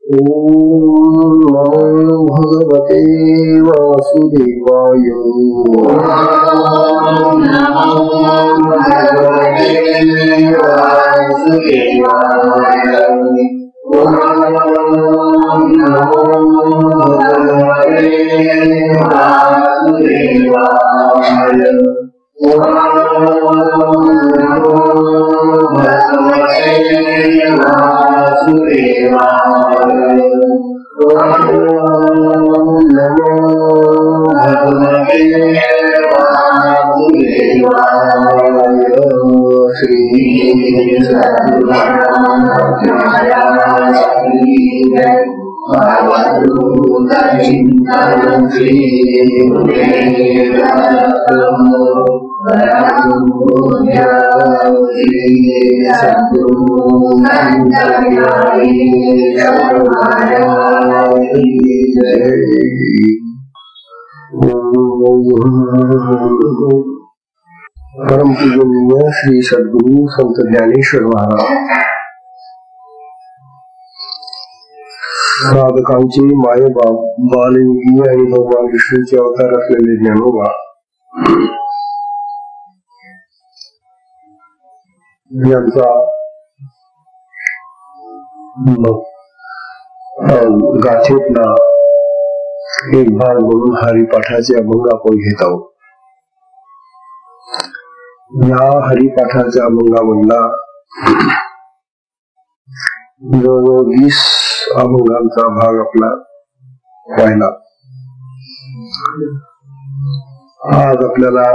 ओम नमो भगवते वासुदेवाय। ओम नमो भगवते वासुदेवाय। ओम नमो भगवते वासुदेवाय। ओम नमो भगवते वासुदेवाय। ओम नमो भगवते वासुदेवाय। श्री परम पूजनीय श्री सद्गुरु संत ज्ञानेश्वर महाराज साधकांचे मायबाप बालयोगी आणि भगवान विष्णूचे अवतार असलेले ज्ञानोबा यांचा गाथेतला एक भाग म्हणून हरिपाठाचे अभंग आपण घेत आहोत. या हरिपाठाच्या अभंगामधला जवळजवळ 20 अभंगांचा भाग आपला राहिला. आज आपल्याला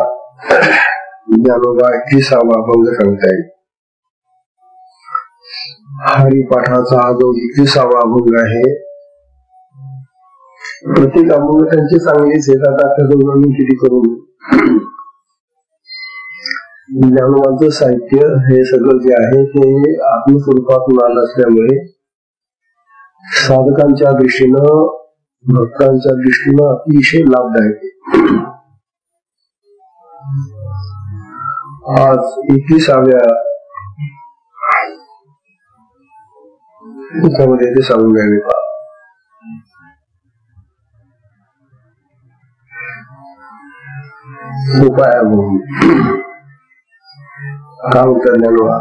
ज्ञानोबा 21वा अभंग सांगता येईल. हरिपाठाचा हा जो 21वा अभंग आहे, प्रत्येक अभंग त्यांचे चांगलेच आहेत. आता त्याचं किती करून ज्ञानोबांचं साहित्य हे सगळं जे आहे ते आत्मस्वरूपातून आलं असल्यामुळे साधकांच्या दृष्टीनं भक्तांच्या दृष्टीनं अतिशय लाभदायक आहे. आज 21व्या त्यामध्ये ते सांगून घ्यावे पहा. उपाय काय उत्तर ज्ञानोबा.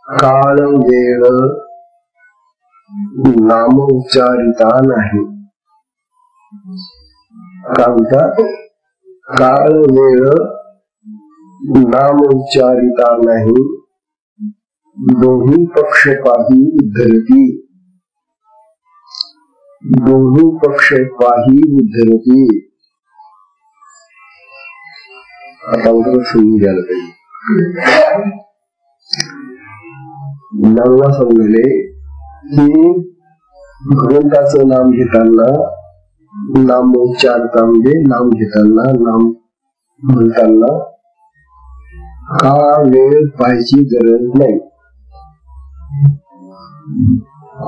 काळ वेळ नाम उच्चारिता नाही. काय म्हणतात? काळ वेळ नाम उच्चारिता नाही. दोन्ही पक्षपाही उद्धरती. दोन्ही पक्षपाही उद्धरती. आता उत्तर समजून घ्यायला पाहिजे. ज्ञानोबा सांगलेले की भगवंताचं नाम घेताना, नाम उच्चारता म्हणजे नाम घेताना, नाम म्हणताना हा वेळ पाहायची गरज नाही.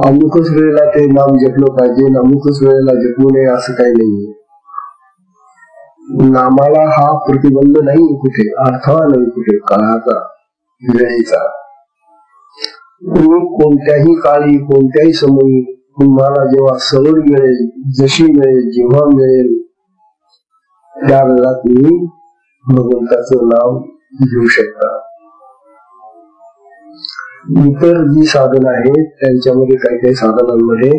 अमुकच वेळेला ते नाम जपलं पाहिजे, अमुकच वेळेला जपू नये असं काही नाहीये. नामाला हा प्रतिबंध नाही कुठे, अडथळा नाही कुठे, काळाचा वेळेचा. तुम्ही कोणत्याही काळी कोणत्याही समयी तुम्हाला जेव्हा सवड मिळेल, जशी मिळेल, जेव्हा मिळेल त्यावेळेला तुम्ही भगवंताचं नाव घेऊ शकता. इतर जी साधन आहेत त्यांच्यामध्ये काही काही साधनांमध्ये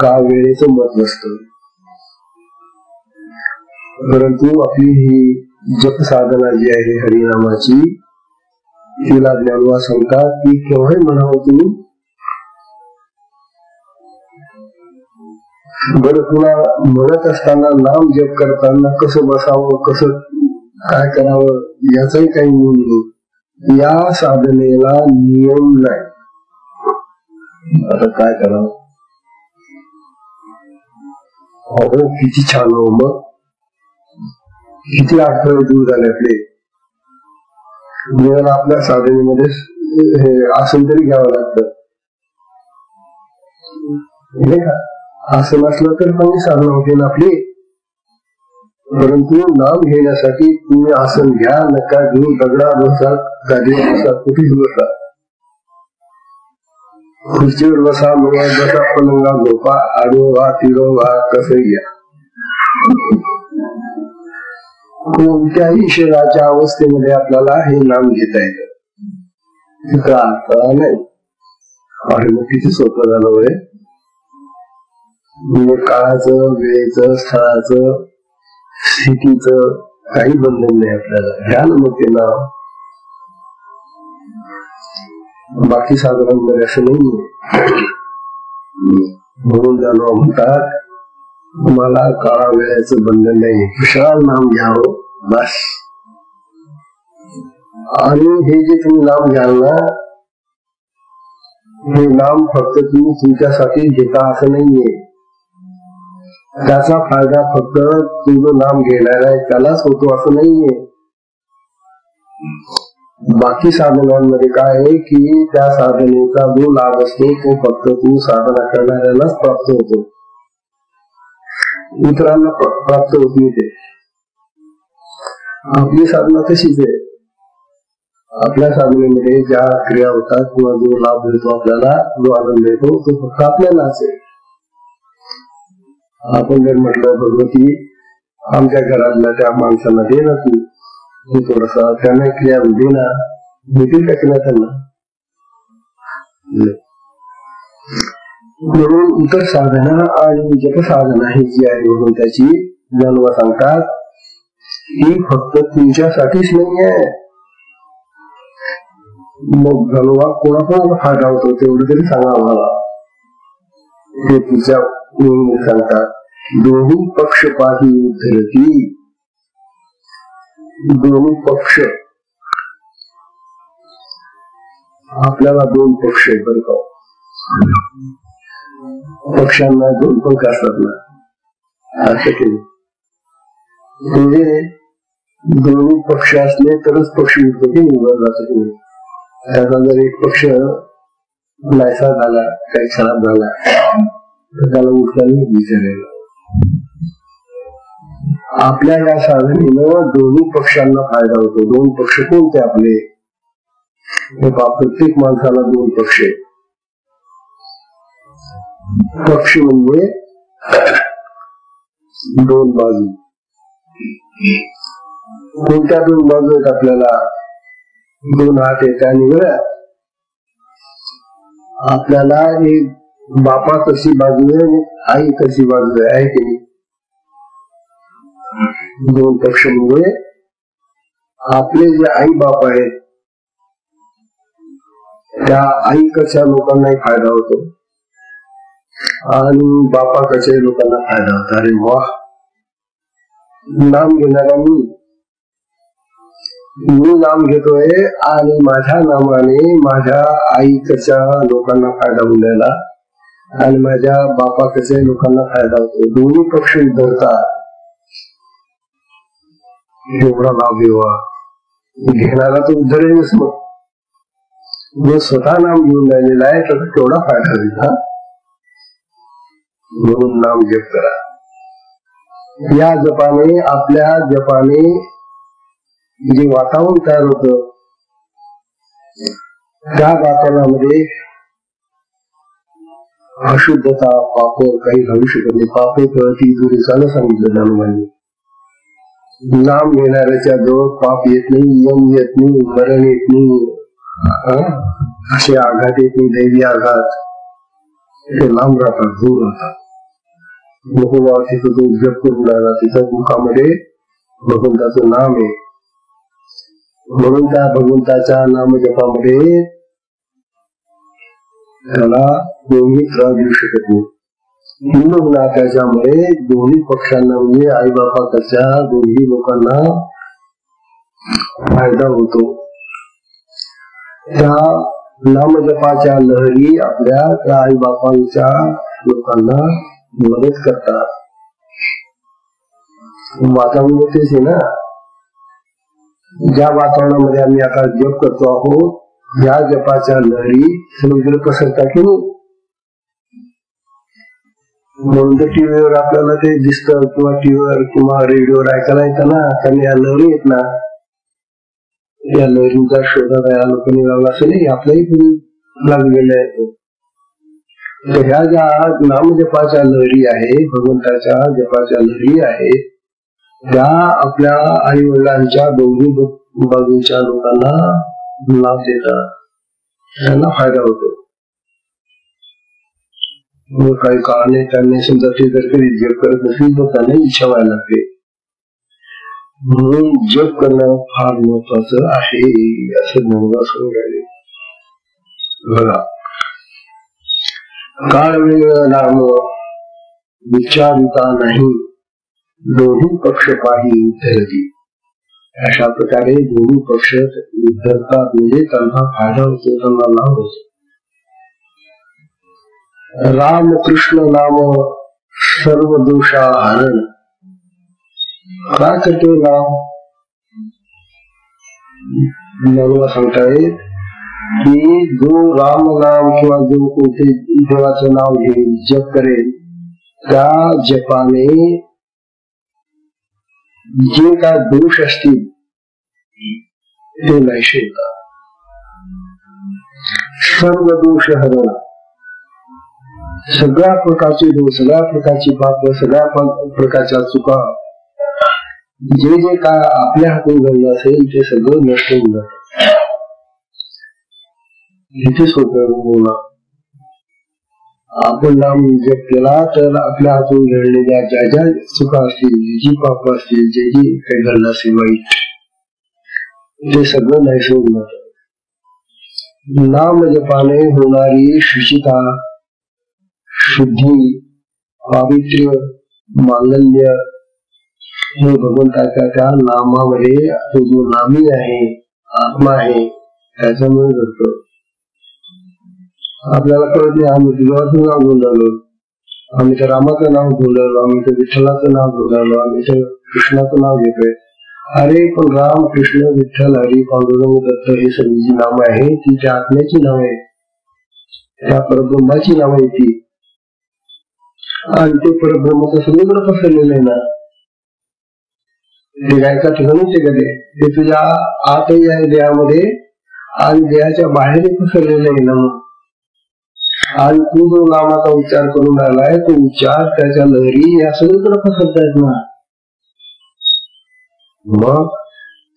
का वेळेचं महत्व असतं, परंतु आपली ही जप साधना जी आहे हरिनामाची, तिला ज्ञानोबा सांगतात की केव्हाही म्हणावं तुम्ही. बरं, तुला म्हणत असताना, नाम जप करताना कसं बसावं, कसं काय करावं याचाही काही नियम नाही. या साधनेला नियम नाही. आता काय करावं? हो, किती छान हो. मग किती अडथळे दूर झाले आपले. आपल्या साधनेमध्ये आसन तरी घ्यावं लागतं, आसन असलं तर पण साधना होते ना आपली. परंतु नाम घेण्यासाठी तुम्ही आसन घ्या, नका घेऊ, दगडा बसा, गादी बसा, कुठेही बसा, खुर्चीवर बसा, बसा, पलंगा झोपा, आडोवा तिरोवा कसं घ्या, कोणत्याही शरीराच्या अवस्थेमध्ये आपल्याला हे नाम घेता येतं. तिथं अर्थ नाही. आणि मग किती सोपं झालं होय. म्हणजे काळाचं, वेळेचं, स्थळाचं, स्थितीचं काही बंधन नाही आपल्याला. ध्यान मग ते नाव. बाकी साधनांमध्ये असं नाहीये. म्हणून जाणव म्हणतात तुम्हाला काळा वेळेचं बंधन नाही, विशाल नाम घ्यावं बस. आणि हे जे तुम्ही नाम घ्याल ना, हे नाम फक्त तुम्ही तुमच्यासाठी घेता असं नाहीये. त्याचा फायदा फक्त तुझं नाम घेणार आहे त्यालाच होतो असं नाहीये. बाकी साधनांमध्ये काय आहे की त्या साधनेचा जो लाभ असतो तो फक्त तू साधना करणाऱ्यालाच प्राप्त होतो, इतरांना प्राप्त होत नाही. ते आपली साधना तशीच आहे. आपल्या साधनेमध्ये ज्या क्रिया होतात किंवा जो लाभ देतो आपल्याला, जो आनंद देतो तो फक्त आपल्यालाच आहे. आपण जर म्हटलं भगवती आमच्या घरातल्या त्या माणसांना दे ना, तू थोडसा त्यांना क्रिया दे ना, देतील का क्रिया त्यांना? म्हणून इतर साधना आणि जप साधना ही जी आहे म्हणून त्याची ज्ञानवा सांगतात ही फक्त तुमच्यासाठीच नाही आहे. मग ज्ञानवा कोणाकोणाला फायदा होतो तेवढं तरी सांगा आम्हाला. ते तुझ्या सांगतात दोन्ही पक्षपाती उद्धरती. दोन्ही पक्ष, आपल्याला दोन पक्ष आहे बरं का. पक्षांना दोन पंख असतात ना, असं केलं म्हणजे दोन्ही पक्ष असले तरच पक्ष उठतो की निवड जातो. त्याचा जर एक पक्ष नाहीसा झाला, काही खराब झाला तर त्याला उठल्याने विचारायला. आपल्या या साधनेनं दोन्ही पक्षांना फायदा होतो. दोन पक्ष कोणते आपले? प्रत्येक माणसाला दोन पक्ष आहेत. पक्ष म्हणजे दोन बाजू. कोणत्या दोन बाजू आहेत आपल्याला? दोन हात आहेत आणि बरं आपल्याला एक बापा कशी बाजू आहे, आई कशी बाजू आहे की नाही? दोन पक्ष म्हणजे आपले जे आई बाप आहेत त्या आईकडच्या लोकांनाही फायदा होतो आणि बापाकडच्या लोकांना फायदा होतो. अरे वा, नाम घेणारा मी नाम घेतोय आणि माझ्या नामाने माझ्या आईकडच्या लोकांना फायदा होऊन राहिला आणि माझ्या बापाकडच्या लोकांना फायदा होतो. दोन्ही पक्ष धरतात. एवढा लाभ देवा घेणारा तो उद्धरेलच. मग जो स्वतः नाम घेऊन राहिलेला आहे त्याचा केवढा फायदा होईल. हा, म्हणून नाम जप करा. या जपाने, आपल्या जपाने जे वातावरण तयार होत त्या वातावरणामध्ये अशुद्धता, पाप काही राहू शकत नाही. पापे कळती दूर झालं सांगितलं ज्ञानोबांनी. नाम घेणाऱ्याच्या जवळ पाप येत नाही, यम येत नाही, मरण येत नाही, असे आघात येत नाही, दैवी आघात. ते लांब राहतात, दूर राहतात. नको तिथं तो जप करून राहिला, तिथं मुखामध्ये भगवंताचं नाम आहे. म्हणून त्या भगवंताच्या नाम जपामध्ये त्याला दोन्ही त्रास देऊ शकत नाही. म्हणून त्याच्यामुळे दोन्ही पक्षांना म्हणजे आई बापाच्या दोन्ही लोकांना फायदा होतो. त्या नामजपाच्या लहरी आपल्या त्या आई बापांच्या लोकांना मदत करतात. वातावरण तेच आहे ना. ज्या वातावरणामध्ये आम्ही आता जप करतो आहोत, या जपाच्या लहरी समुद्र पसरतात की नाही. म्हणून तर टीव्हीवर आपल्याला ते दिसतं किंवा टीव्हीवर किंवा रेडिओवर ऐकायला येतं ना, त्यांनी या लहरी आहेत ना, या लहरींचा शोधात या लोकांनी लावला असं नाही. आपल्याही लागलेला आहे. तर ह्या ज्या नामजपाच्या लहरी आहे, भगवंताच्या जपाच्या लहरी आहे, त्या आपल्या आई वडिलांच्या दोन्ही बाजूच्या लोकांना लाभ देतात, त्यांना फायदा होतो. मग काही काळाने त्यांनी समजा ते जर कधी जप करत नसेल तर त्यांना इच्छा व्हायला लागते. म्हणून जप करणं फार महत्वाचं आहे असं ज्ञानोबा सांगून राहिले. बघा, काळ वेळ नाम विचारिता नाही, दोन्ही पक्ष पाही उद्धरती. अशा प्रकारे दोन्ही पक्ष उद्धरतात, म्हणजे त्यांना फायदा होतो, त्यांना लाभ होतो. राम कृष्ण नाम सर्व दोषा हरण. काय करते नाम? ज्ञानोबा सांगतायत की जो राम नाम किंवा जो कोणते देवाचं नाव घेईल, जप करेल, त्या जपाने जे काय दोष असतील ते नाहीसे होतात. सर्व दोष हरण. सगळ्या प्रकारचे दोष, सगळ्या प्रकारची पाप, सगळ्या प्रकारच्या चुका, जे जे काय आपल्या हातून घडलं असेल ते सगळं नष्ट होऊन जातं. इथे सोपं आपण नाम जप केला तर आपल्या हातून घडलेल्या ज्या ज्या चुका असतील, जी पाप असतील, जे जी काही घडलं असेल वाईट, ते सगळं नाहीसे होऊन जातं. नाम जपाने होणारी शुचिता, शुद्धी, पावित्र्य, मांगल्य हे भगवंताच्या त्या नामामध्ये तो जो नामी आहे, आत्मा आहे, त्याच्यामुळे घडतो. आपल्याला कळत नाही, आम्ही देवाचं नाव घेऊन राहिलो, आम्ही तर रामाचं नाव घेऊन राहिलो, आम्ही तर विठ्ठलाचं नाव घेऊन राहिलो, आम्ही तर कृष्णाचं नाव घेतोय. अरे पण राम, कृष्ण, विठ्ठल, हरी, पांडुरंग, दत्त हे सगळी जी नावं आहे ती त्या आत्म्याची नाव आहे, त्या परब्रह्माची नाव आहे ती. आणि ते परब्रह्माचं सगळीकडे पसरलेलं आहे ना. ते एका ठिकाणीच आहे का? ते तुझ्या आतही आहे देहामध्ये आणि देहाच्या बाहेरही पसरलेलं आहे ना. आणि तू जो नामाचा उच्चार करून राहिलाय तो उच्चार, त्याच्या लहरी या सगळीकडे पसरतायत ना. मग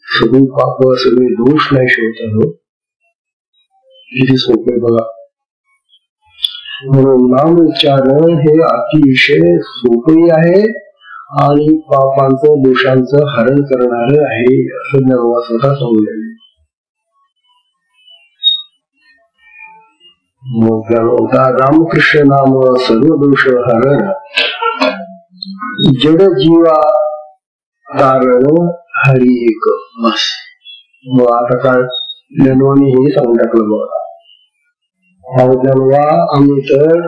सगळी पाप, सगळे दोष नाही शोधतात. किती सोपे बघा. म्हणून नाम उच्चारण हे अतिशय सोपे आहे आणि पापांचं, दोषांचं हरण करणार आहे असं ज्ञानोबा स्वतः सांगले. मग ज्ञानोबा रामकृष्ण नाम सर्व दोष हरण, जड जीवा कारण हरी एक. बस. मग आता काय ज्ञानोबाने हे सांगून टाकलं बघा. ज्ञानोबा आम्ही तर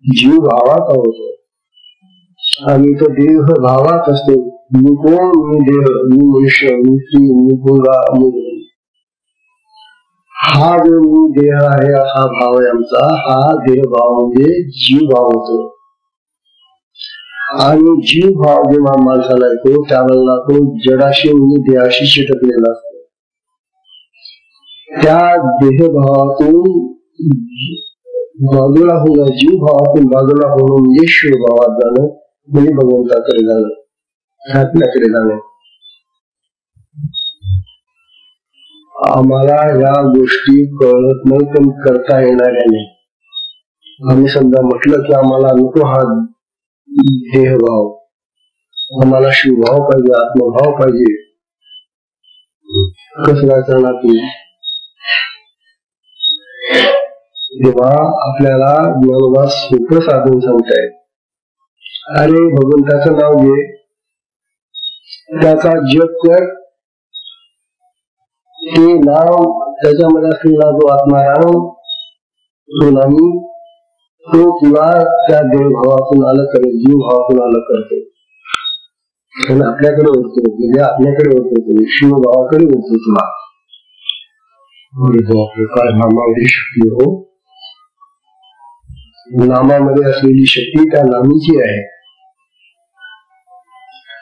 जीव भावात आहोत, आम्ही तर देह भावात असतो. मी कोण? मी देह, मी मनुष्य, मी स्त्री, मी मुलगा, हा जो मी देह आहे हा भाव आहे आमचा. हा देह भाव म्हणजे जीव भाव होतो. आणि जीव भाव जेव्हा माणसाला येतो त्यावेळेला तो जडाशी म्हणजे देहाशी चिटकलेला असतो. त्या देहभावातून बाजूला होणं, जीव भावातून बाजूला होणं म्हणजे शिव भावात जाणं, म्हणजे भगवंताकडे जाणं, आत्म्याकडे जाणं. आम्हाला या गोष्टी कळत नाही पण करता येणाऱ्या नाही. आम्ही समजा म्हटलं की आम्हाला नको हा देहभाव, आम्हाला शिवभाव पाहिजे, आत्मभाव पाहिजे, कसं काय करणार तुम्ही? तेव्हा आपल्याला ज्ञानोबा सोपं साधून सांगतायत. अरे भगवंताचं नाव घे, त्याचा जप कर, ते नाव त्याच्यामध्ये असलेला जो आत्माराम तो नामी तो तुला त्या देवभावातून अलग करेल, जीव भावातून अलग करतो आणि आपल्याकडे होतो, म्हणजे आपल्याकडे होतो, शिवभावाकडे होतो तुला. काय नामावरी शक्ती हो, नामामध्ये असलेली शक्ती त्या नामीची आहे.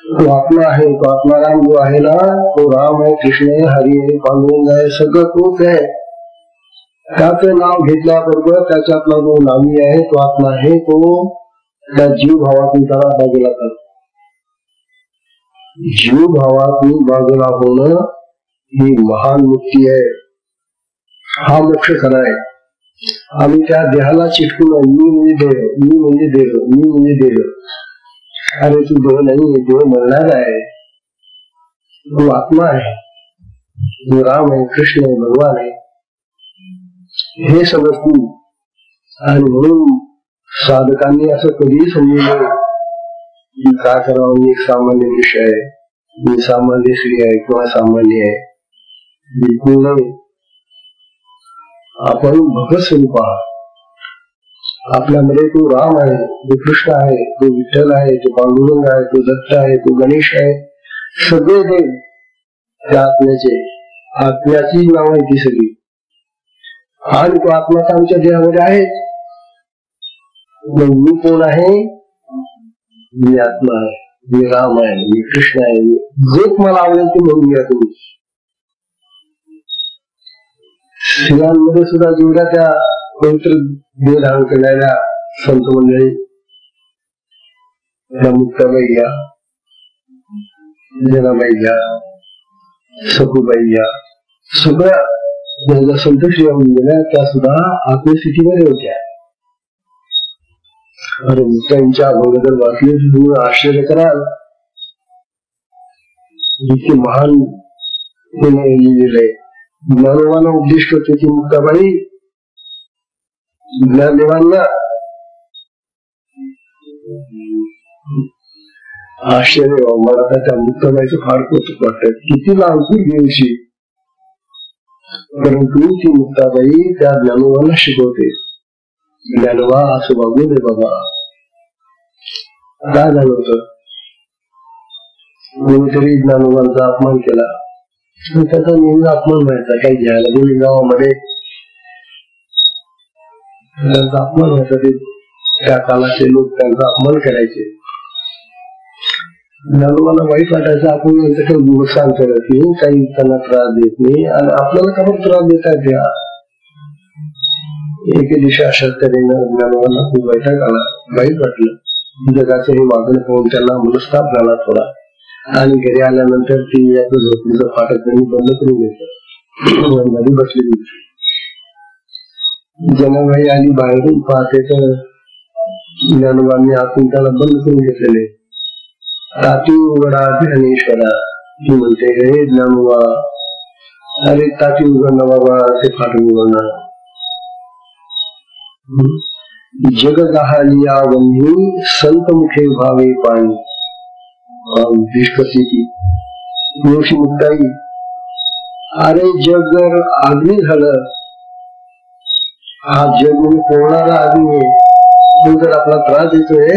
तो आत्मा आहे, तो आत्माराम जो आहे ना, तो राम आहे, कृष्ण आहे, हरी आहे, पांडुरंग आहे, सगळं तोच आहे. त्याचं नाव घेतल्याबरोबर त्याच्यातला जो नामी आहे तो आत्मा आहे तो त्या जीव भावातून त्याला बाजूला करतो. जीव भावातून बाजूला होणं ही महान मुक्ती आहे. हा मोक्ष खरा आहे. आम्ही त्या देहाला चिटकून मी म्हणजे देह, मी म्हणजे देह, मी म्हणजे देह. अरे तू देह नाही, देह मरणार आहे. तू आत्मा आहे, तू राम आहे, कृष्ण आहे, भगवान आहे, हे समजतो. आणि म्हणून साधकांनी असं कधीही समजू नये की काय करावं. मी एक सामान्य मनुष्य आहे, मी सामान्य स्त्री आहे किंवा सामान्य आहे. बिलकुल नाही. आपण भगत स्वरूप आहात. आपल्यामध्ये तो राम आहे, तो कृष्ण आहे, तो विठ्ठल आहे, तो पांडुरंग आहे, तो दत्त आहे, तो गणेश आहे. सगळे देव त्या आत्म्याचे, आत्म्याची नाव आहे ती सगळी. आणि तो आत्मा तर आमच्या देहामध्ये आहे. मी कोण आहे? मी आत्मा आहे, मी राम आहे, मी कृष्ण आहे. जे तुम्हाला आवडेल ते म्हणून घ्या तुम्ही. स्त्रियांमध्ये सुद्धा जेवढ्या त्या पवित्र देह धारण करणाऱ्या संत मंडळी, त्या मुक्ताबाई घ्या, जनाबाई घ्या, सखूबाई घ्या, सगळ्या ज्या संतश्री होऊन गेल्या त्या सुद्धा आत्मस्थितीमध्ये होत्या. अरे मुक्तांच्या अभंग जर वाचले तुम्ही आश्चर्य कराल. इतके महान लिहिलेलं आहे. ज्ञानोबांना उपदेश करते की मुक्ताबाई ज्ञानदेवांना. आश्चर्य मला त्या मुक्ताबाईचं फार कौतुक वाटत. किती लहानपूर घेऊशी, परंतु ती मुक्ताबाई त्या ज्ञानोबांना शिकवते. ज्ञानोबा असं बघू दे बाबा. काय झालं होतं? कोणीतरी ज्ञानोबांचा अपमान केला, त्याचा नेहमी अपमान व्हायचा. काही घ्यायला गेली गावामध्ये त्यांचा अपमान व्हायचा. ते त्या काळाचे लोक त्यांचा अपमान करायचे. ज्ञानोबाला वाईट वाटायचं. आपण यांचं काही नुकसान करत नाही, काही त्यांना त्रास देत नाही, आणि आपल्याला का त्रास देतात द्या. एके दिवशी अशाच तऱ्हेनं ज्ञानोबाला खूप वैताग आला, वाईट वाटलं. जगाचं हे वागणं पाहून त्यांना मनस्ताप झाला थोडा. आणि घरी आल्यानंतर ती याचं झोपडीचं फाटक त्यांनी बंद करून घेतलं. घरी बसली. जनाबाई आली बाहेरून पाहते तर ज्ञानोबांनी आतून त्याला बंद करून घेतलेले. ताती उघडा ध्यानेश्वरा. ती म्हणते हे ज्ञानोबा, अरे ताती उघडणं बाबा, ते फाटक उघडणं. जग गहालिया वन्ही संत मुखे भावे पाणी. मुक्ताई, अरे जग जर अग्नी झालं, हा जग म्हणजे पोहणारा अग्नी आहे, तो जर आपला त्रास देतोय,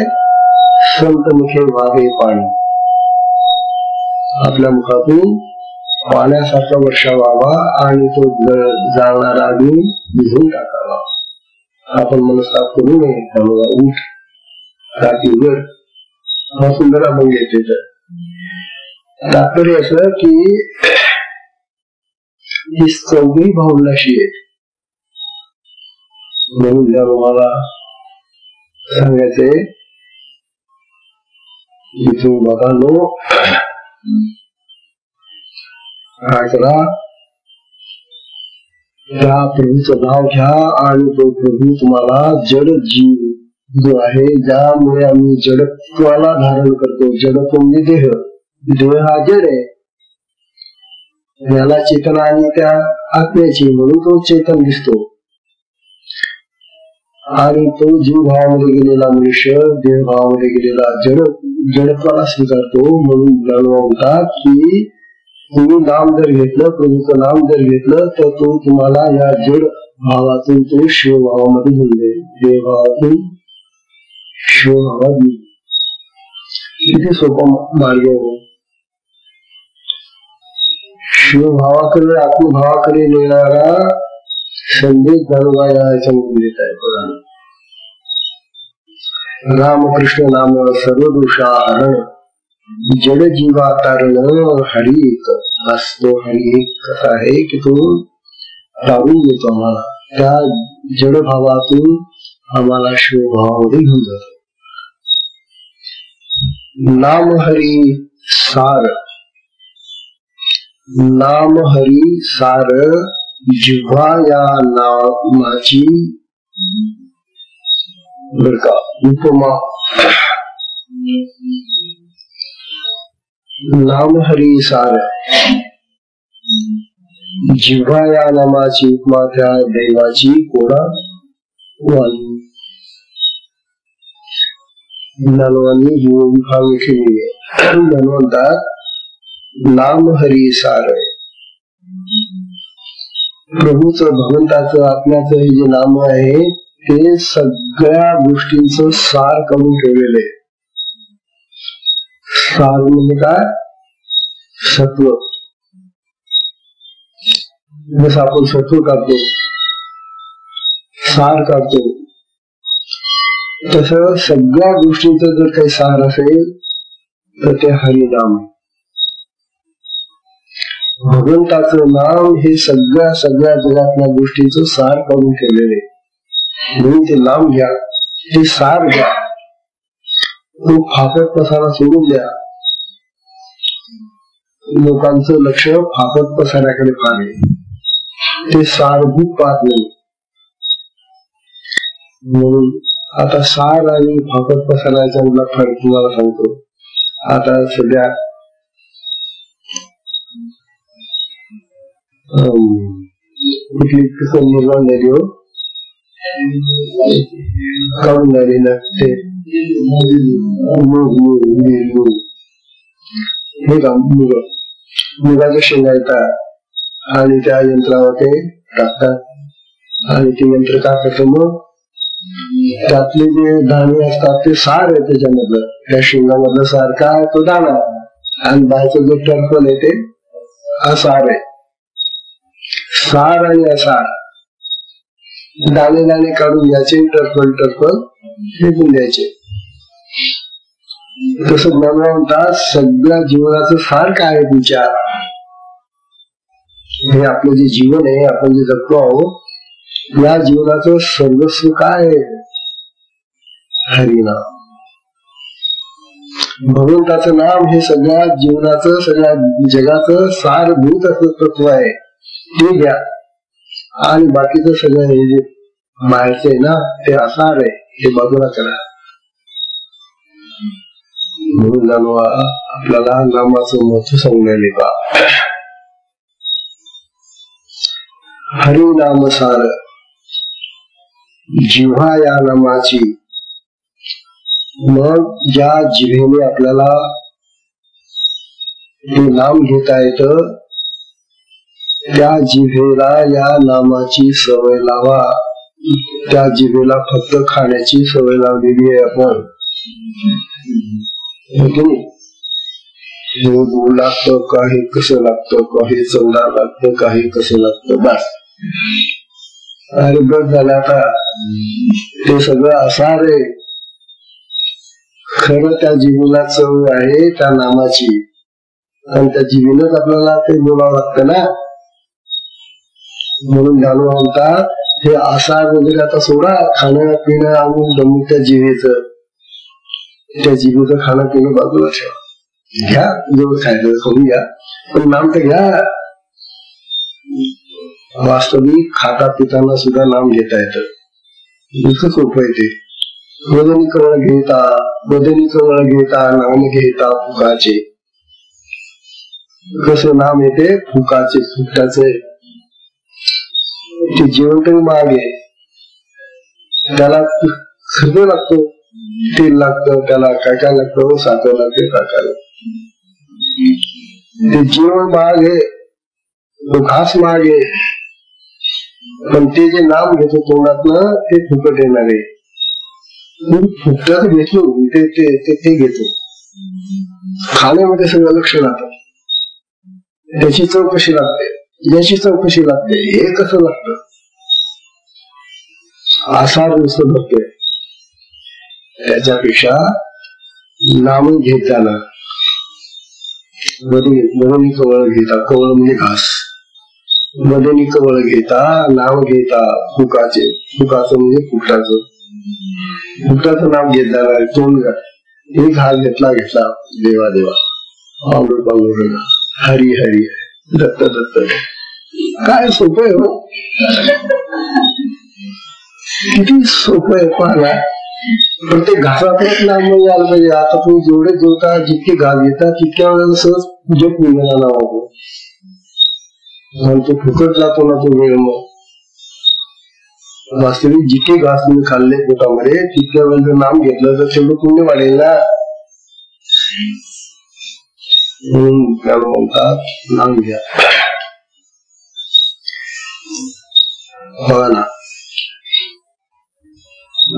संत मुखे व्हावे पाणी. आपल्या मुखातून पाण्यासारखा वर्षा व्हावा आणि तो जाळणारा अग्नी भिजून टाकावा. आपण मनस्ताप करू नये. त्यामुळे उठ, रात्री उघड. हा सुंदर अभंग येते. तात्पर्य असं की ही चौघी भावनाशी आहे. म्हणून ज्ञानोबाला सांगायचे की तुम्ही बघा नो काय करा, त्या प्रभूचं नाव घ्या आणि तो प्रभू तुम्हाला जड जीव जो आहे, ज्यामुळे आम्ही जडत्वाला धारण करतो. जडत्व म्हणजे देह. देह हा जड आहे, याला चेतना आणि त्या आत्म्याची, म्हणून तो चेतन दिसतो. आणि तो जीव भावामध्ये गेलेला मनुष्य देह भावामध्ये गेलेला जडत्वाला स्वीकारतो. म्हणून ज्ञानोबा म्हणतात की तुम्ही नाम जर घेतलं, प्रभूचं नाम जर घेतलं, तर तो तुम्हाला या जड भावातून तो शिवभावामध्ये घेऊन जाईल. देह भावातून शिवभावात. किती सोपा मार्ग आहे. शिवभावाकडे आत्मभावाकडे नेणारा संदेश ज्ञानोबा याच्यामधून देत आहे. रामकृष्ण नाम सर्व दोषाहरण, जड जीवा तारण हरी एक. तो हरी एक कसा आहे की तो तारून देतो आम्हाला. त्या जडभावातून आम्हाला शिवभावामध्ये घेऊन जातो. नाम हरी सार, नाम हरी सार जिव्हा या नामाची बर का उपमा. नाम हरी सार जिव्हा या नामाची उपमा त्या दैवाची कोणा ज्ञानवानी ही विभाग केली आहे. म्हणतात नाम हरी सार, प्रभूच भगवंताचं आत्म्याचं हे जे नाम आहे ते सगळ्या गोष्टींचं सार करून ठेवलेलं आहे. सार म्हणजे काय? सत्व. जसं आपण सत्व काढतो, सार काढतो, तस सगळ्या गोष्टींचं जर काही सार असेल तर ते हरिनाम. भगवंताचं नाम हे सगळ्या जगातल्या गोष्टींचं सार करून ठेवलेले. म्हणून ते नाम घ्या, ते सार घ्या, तो फाकट पसारा सोडून द्या. लोकांचं लक्ष फाकट पसाऱ्याकडे फार आहे, ते सारभूत पाहत नाही. म्हणून आता सार आणि फाकट पसाराचा फरक तुम्हाला सांगतो. आता सध्या कुठली पिकं निर्माण झाली हो, काढून झाली ना ते मुगाच्या शेंगा येतात आणि त्या यंत्रावर ते टाकतात आणि ते यंत्र काय करतं, मग त्यातले जे दाणे असतात ते सार आहे त्याच्यामधलं, त्या शेंगामधलं सार काय, तो दाणा, आणि बाहेरचं जे टर्फल आहे ते असार आहे. सार आणि असार, दाणे दाणे काढून द्यायचे, टर्फल फेकून द्यायचे. तसं म्हणतात सगळ्या जीवनाचं सार काय आहे, विचार. हे आपलं जे जीवन आहे, आपण जे जगतो आहोत, या जीवनाचं सर्वस्व काय आहे? हरिनाम. भगवंताचं नाम हे सगळ्या जीवनाचं, सगळ्या जगाचं सारभूत असं तत्व आहे, ते घ्या. आणि बाकीचं सगळं हे जे बाहेरचे आहे ना, ते असार आहे, ते बाजूला करा. म्हणून जाणवा आपल्याला नामाचं महत्व सांगण्याले का. हरिनाम सार जिव्हा या नामाची. मग ज्या जिभेने आपल्याला ते नाम घेता येतं, त्या जिभेला या नामाची सवय लावा. त्या जिभेला फक्त खाण्याची सवय लावलेली आहे आपण. हे गोड लागतं, काही कसं लागतं, काही चवदार लागतं, काही कसं लागतं, बस. अरे बस झालं आता, ते सगळं असार आहे. खरं त्या जीवेला चव आहे त्या नामाची, आणि त्या जीवेनच आपल्याला ते बोलावं लागतं ना. म्हणून जाणून म्हणतात हे आसार वगैरे आता सोडा, खाणं पिणं आणून जमू त्या जीवेचं, त्या जीवेचं खाणं पिणं बाजूला ठेवा. घ्या जेवढं खायचं खाऊन घ्या, पण नाम तर घ्या. वास्तविक खाता पिताना सुद्धा नाम घेता येतं, इतकं सोपं आहे ते. वदनी कवळ घेता नाम घेता फुकाचे. कसं नाम येते? फुकाचे, फुकटाचे. ते जेवण तरी महाग आहे, त्याला खर्च लागतो, तेल लागतं, त्याला काय काय लागतं, साखर लागते, काय लागतं. ते जेवण महाग आहे, तो घास महाग आहे, पण ते जे नाम घेतो तोंडातनं ते फुकट येणार आहे. फुकटाच घेतो ते घेतो. खाण्यामध्ये सगळं लक्ष राहतं, त्याची चव कशी लागते, याची चव कशी लागते, हे कसं लागतं. आसार नुसतं बघतोय, त्याच्यापेक्षा नाम घेताना कवळ घेता. कवळ म्हणजे घास, मदनी कवळ घेता नाव घेता फुकाचे, फुकाचं म्हणजे फुकटाचं, फुकटाचं नाव घेतला तोंड एक हात घेतला देवा देवा, पावडर पावडर, हरी हरी, दत्त दत्त. काय सोपं आहे हो, किती सोपं आहे पाहला. प्रत्येक घासातच नाम यायला पाहिजे. आता तुम्ही जेवढे जेवता, जितके घास घेता तितक्या वेळेला सहज पूजक निघाला नाव होतो. तो फुकट जातो ना तो वेळ. मग वास्तविक जितके घास तुम्ही खाल्ले पोटामध्ये तितक्या वेळेला नाम घेतलं तर तेवढं पुण्य वाढेल ना. म्हणून त्याला म्हणतात नाम घ्या. बघा ना,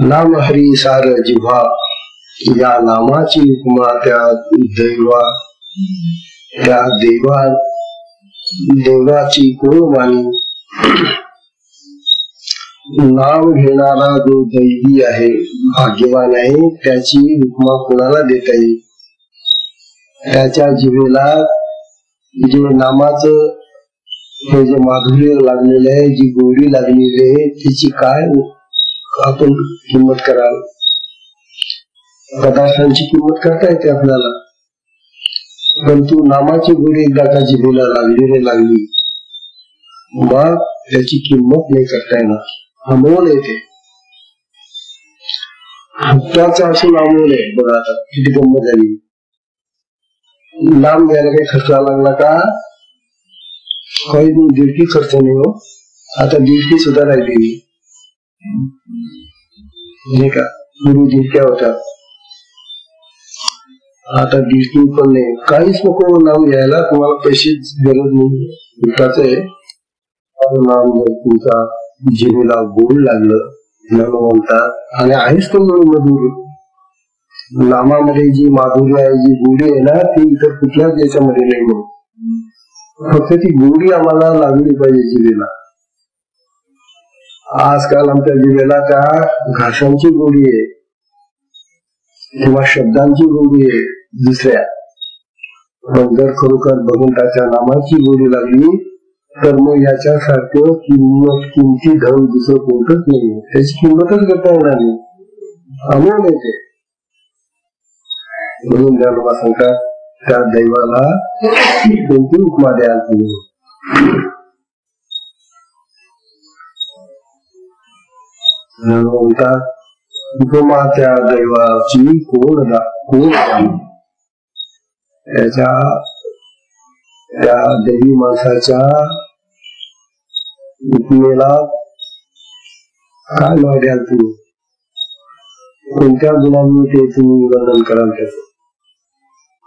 नाम हरी सार जिव्हा, या नामाची उपमा त्या दैवा, त्या देवाची कोण मानी. नाम घेणारा जो दैवी आहे, भाग्यवान आहे, त्याची उपमा कोणाला देता येईल. त्याच्या जिभेला जे नामाचं हे जे माधुर्य लागलेलं आहे, जी गोडी लागलेली आहे, तिची काय आपण किंमत कराल. पदार्थांची किंमत करता येते आपल्याला, परंतु नामाची गोडी एकदा का जिभेला लागली मग त्याची किंमत नाही करता येणार. अमोल येते, हप्ताचा असून अमोल आहे. बघा आता किती गंमत झाली. नाम घ्यायला काही खर्च लागला का? काही दीडकी खर्च नाही हो. आता दीडकी सुद्धा राहिली नाही का. पूर्वी दीडक्या होत्या, आता दीडकी पण नाही. काहीच नको नाम घ्यायला, तुम्हाला पैसेच गरज नाही. विकायचं आहे नाम. जर तुमचा जिभेला गोड लागलं म्हणतात, आणि आहेच तो मधुर. नामामध्ये जी माधुर्य आहे, जी गोडी आहे ना, ती इतर कुठल्याच याच्यामध्ये नाही. मग फक्त ती गोडी आम्हाला लागली पाहिजे जिभेला. आजकाल आमच्या जिभेला त्या घासांची गोडी आहे किंवा शब्दांची गोडी आहे दुसऱ्या. पण जर खरोखर भगवंताच्या नामाची गोडी लागली तर मग याच्यासारखं किमती धन दुसरं कोणतंच नाही. त्याची किंमतच करता येणार नाही. अमोल येते. म्हणून त्या लोक सांगतात त्या दैवाला कोणती उपमा द्याल तुम्ही. म्हणतात उपमा त्या दैवाची कोण त्याच्या त्या दैवी माणसाच्या उपमेला काय नाव द्याल तुम्ही. कोणत्या गुणांनी ते तुम्ही वर्णन कराल त्याचं.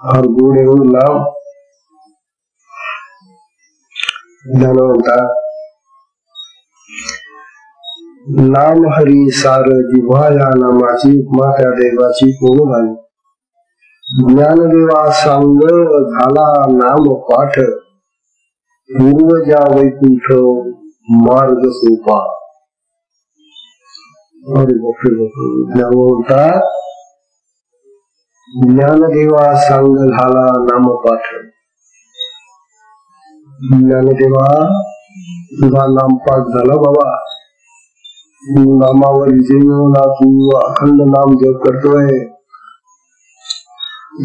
हर गुण एवढं नाम. म्हणतात नाम हरी सार जिव्हा, या नामाची उपमा त्या देवाची कोण झाली. ज्ञानदेवा सांग झाला नाम पाठ, पूर्वजा वैकुंठ मार्ग सोपा. अरे बापरे बापरे. म्हणतात ज्ञानदेवा सांग झाला नाम पाठ. ज्ञानदेवा तुझा नाम पाठ झाला बाबा. नामावर विजय मिळवला. तू अखंड नाम जप करतोय.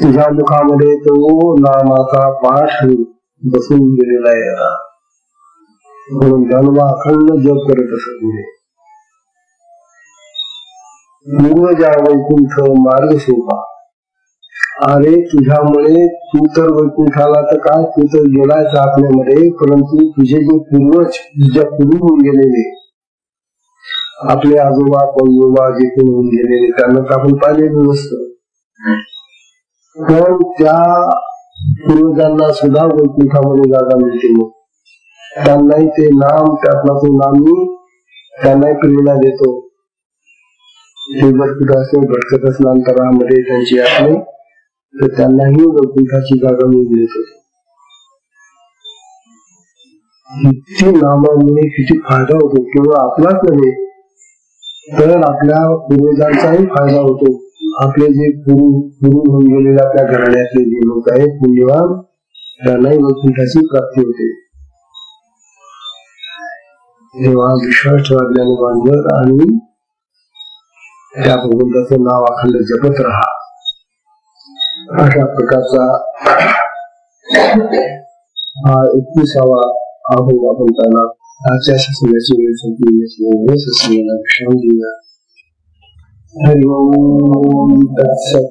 तुझ्या मुखामध्ये तो नामाचा पाठ बसून गेलेला आहे. म्हणून जन्म अखंड जप करत असत. पूर्वजा वैकुंठ मार्ग सोपा. अरे तुझ्यामुळे तू तर वैकुंठाला तर काय, तू तर गेलायच आपल्यामध्ये, परंतु तुझे जे पूर्वज तुझ्या पूर्वी होऊन गेलेले, आपले आजोबा पणजोबा जे कोण होऊन गेलेले, त्यांना तर आपण पाहिलेलं नसतं. पण त्या पूर्वजांना सुद्धा वैकुंठामध्ये जागा मिळते. मग त्यांनाही ते नाम, त्यातला तो नामी त्यांनाही प्रेरणा देतो. ते जर कुठं असं भटकत असलं अंतरामध्ये त्यांची आत्मे, तर त्यांनाही वैकुंठाची जागा मिळून देतो. किती नामामुळे किती फायदा होतो. केवळ आपलाच नव्हे तर आपल्या पूर्वजांचाही फायदा होतो. आपले जे गुरु होऊन गेलेले आपल्या घराण्यातले जे लोक आहेत पुण्यवान, त्यांनाही वैकुंठाची प्राप्ती होते. तेव्हा विश्वास ठेवा ज्ञानोबांवर आणि त्या भगवंताचं नाव अखंड जपत राहा. अशा प्रकारचा हा 31वा आहोत आपण त्याला आजच्या सत्संगाची वेळ संपली. विश्राम घेऊया. हरि ओम तत्सत.